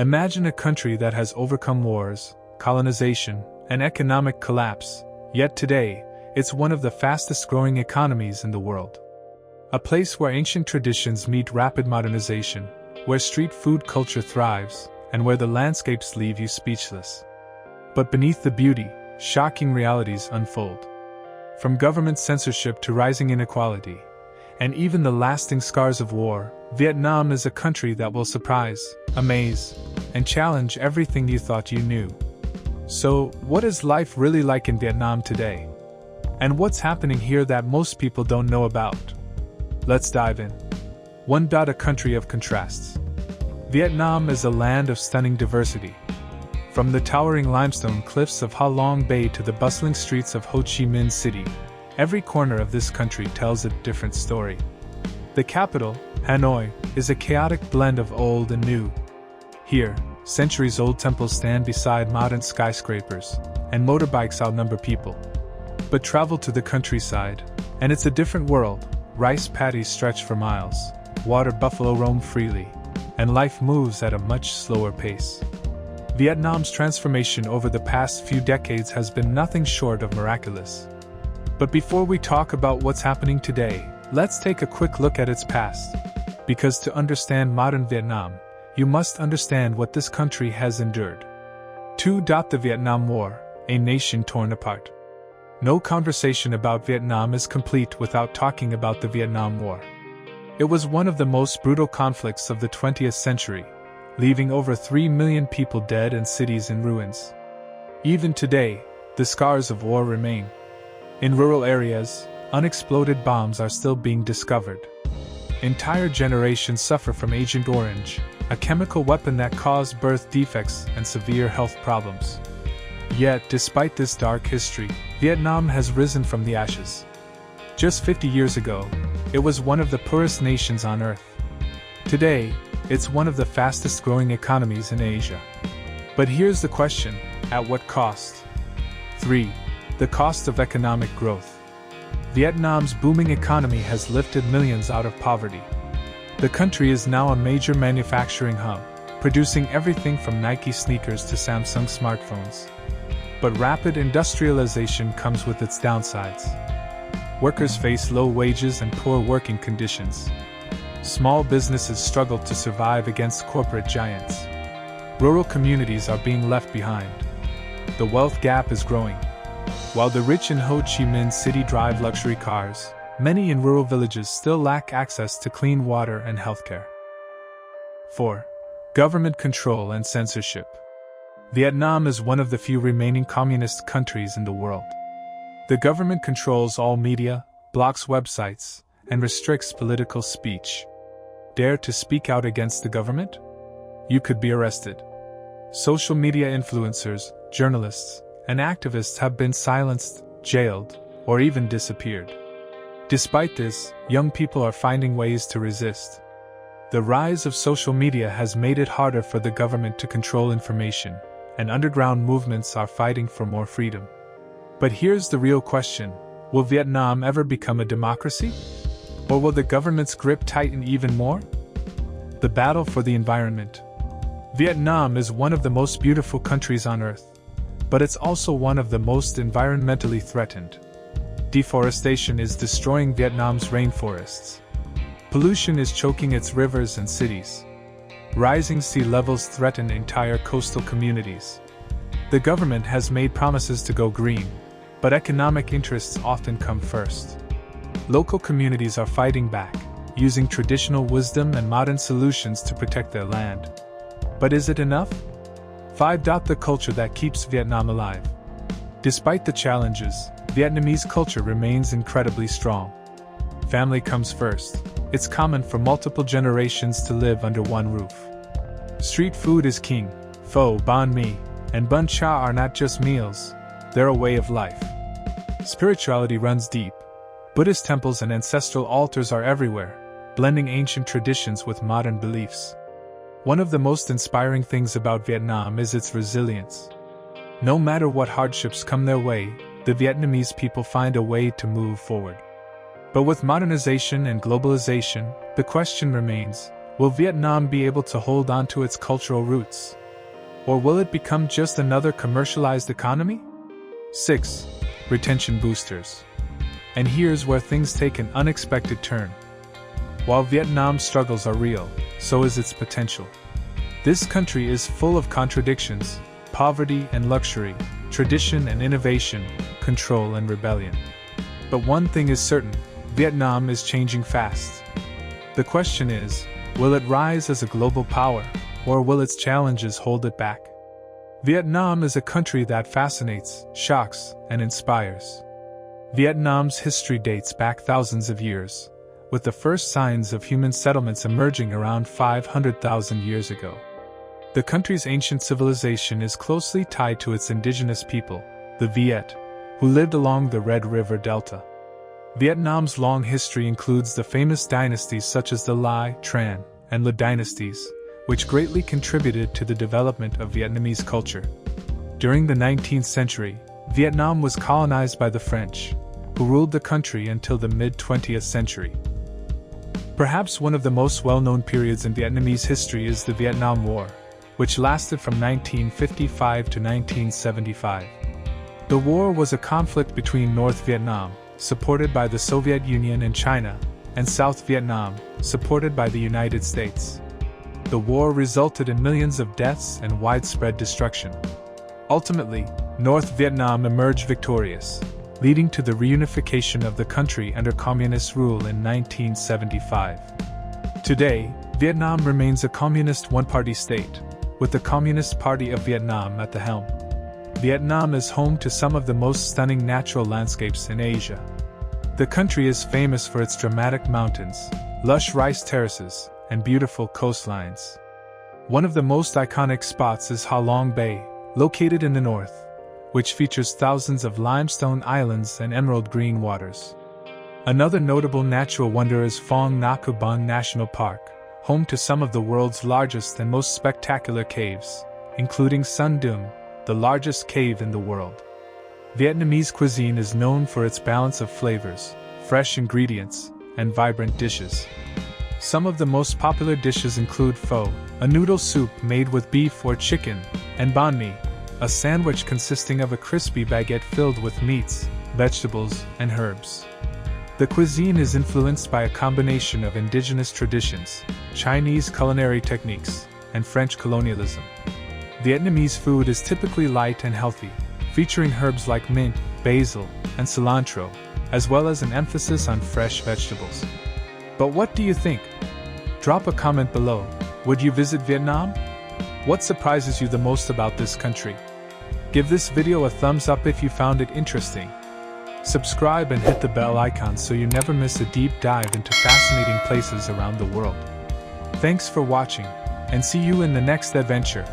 Imagine a country that has overcome wars, colonization, and economic collapse, yet today, it's one of the fastest growing economies in the world. A place where ancient traditions meet rapid modernization, where street food culture thrives, and where the landscapes leave you speechless. But beneath the beauty, shocking realities unfold. From government censorship to rising inequality, and even the lasting scars of war, Vietnam is a country that will surprise, amaze, and challenge everything you thought you knew. So, what is life really like in Vietnam today? And what's happening here that most people don't know about? Let's dive in. 1. A country of contrasts. Vietnam is a land of stunning diversity. From the towering limestone cliffs of Ha Long Bay to the bustling streets of Ho Chi Minh City, every corner of this country tells a different story. The capital, Hanoi, is a chaotic blend of old and new. Here, centuries-old temples stand beside modern skyscrapers, and motorbikes outnumber people. But travel to the countryside, and it's a different world. Rice paddies stretch for miles, water buffalo roam freely, and life moves at a much slower pace. Vietnam's transformation over the past few decades has been nothing short of miraculous. But before we talk about what's happening today, let's take a quick look at its past. Because to understand modern Vietnam, you must understand what this country has endured. 2. The Vietnam War, a nation torn apart. No conversation about Vietnam is complete without talking about the Vietnam War. It was one of the most brutal conflicts of the 20th century, leaving over 3 million people dead and cities in ruins. Even today, the scars of war remain. In rural areas, unexploded bombs are still being discovered. Entire generations suffer from Agent Orange, a chemical weapon that caused birth defects and severe health problems. Yet, despite this dark history, Vietnam has risen from the ashes. Just 50 years ago, it was one of the poorest nations on earth. Today, it's one of the fastest growing economies in Asia. But here's the question, at what cost? 3. The cost of economic growth. Vietnam's booming economy has lifted millions out of poverty. The country is now a major manufacturing hub, producing everything from Nike sneakers to Samsung smartphones. But rapid industrialization comes with its downsides. Workers face low wages and poor working conditions. Small businesses struggle to survive against corporate giants. Rural communities are being left behind. The wealth gap is growing. While the rich in Ho Chi Minh City drive luxury cars, many in rural villages still lack access to clean water and healthcare. 4. Government control and censorship. Vietnam is one of the few remaining communist countries in the world. The government controls all media, blocks websites, and restricts political speech. Dare to speak out against the government? You could be arrested. Social media influencers, journalists, and activists have been silenced, jailed, or even disappeared. Despite this, young people are finding ways to resist. The rise of social media has made it harder for the government to control information, and underground movements are fighting for more freedom. But here's the real question: will Vietnam ever become a democracy? Or will the government's grip tighten even more? The battle for the environment. Vietnam is one of the most beautiful countries on earth, but it's also one of the most environmentally threatened. Deforestation is destroying Vietnam's rainforests. Pollution is choking its rivers and cities. Rising sea levels threaten entire coastal communities. The government has made promises to go green, but economic interests often come first. Local communities are fighting back, using traditional wisdom and modern solutions to protect their land. But is it enough? 5. The culture that keeps Vietnam alive. Despite the challenges, Vietnamese culture remains incredibly strong. Family comes first. It's common for multiple generations to live under one roof. Street food is king. Pho, banh mi, and bun cha are not just meals, they're a way of life. Spirituality runs deep. Buddhist temples and ancestral altars are everywhere, blending ancient traditions with modern beliefs. One of the most inspiring things about Vietnam is its resilience. No matter what hardships come their way, the Vietnamese people find a way to move forward. But with modernization and globalization, the question remains, Will Vietnam be able to hold on to its cultural roots? Or will it become just another commercialized economy? 6. Retention boosters. And here's where things take an unexpected turn. While Vietnam's struggles are real, so is its potential. This country is full of contradictions: poverty and luxury, tradition and innovation, control and rebellion. But one thing is certain: Vietnam is changing fast. The question is, will it rise as a global power, or will its challenges hold it back? Vietnam is a country that fascinates, shocks, and inspires. Vietnam's history dates back thousands of years, with the first signs of human settlements emerging around 500,000 years ago. The country's ancient civilization is closely tied to its indigenous people, the Viet, who lived along the Red River Delta. Vietnam's long history includes the famous dynasties such as the Lai, Tran, and Le dynasties, which greatly contributed to the development of Vietnamese culture. During the 19th century, Vietnam was colonized by the French, who ruled the country until the mid-20th century. Perhaps one of the most well-known periods in Vietnamese history is the Vietnam War, which lasted from 1955 to 1975. The war was a conflict between North Vietnam, supported by the Soviet Union and China, and South Vietnam, supported by the United States. The war resulted in millions of deaths and widespread destruction. Ultimately, North Vietnam emerged victorious, leading to the reunification of the country under communist rule in 1975. Today, Vietnam remains a communist one-party state, with the Communist Party of Vietnam at the helm. Vietnam is home to some of the most stunning natural landscapes in Asia. The country is famous for its dramatic mountains, lush rice terraces, and beautiful coastlines. One of the most iconic spots is Ha Long Bay, located in the north, which features thousands of limestone islands and emerald green waters. Another notable natural wonder is Phong Nha Bang National Park, home to some of the world's largest and most spectacular caves, including Sun Dun, the largest cave in the world. Vietnamese cuisine is known for its balance of flavors, fresh ingredients, and vibrant dishes. Some of the most popular dishes include pho, a noodle soup made with beef or chicken, and banh mi, a sandwich consisting of a crispy baguette filled with meats, vegetables, and herbs. The cuisine is influenced by a combination of indigenous traditions, Chinese culinary techniques, and French colonialism. Vietnamese food is typically light and healthy, featuring herbs like mint, basil, and cilantro, as well as an emphasis on fresh vegetables. But what do you think? Drop a comment below. Would you visit Vietnam? What surprises you the most about this country? Give this video a thumbs up if you found it interesting. Subscribe and hit the bell icon so you never miss a deep dive into fascinating places around the world. Thanks for watching, and see you in the next adventure.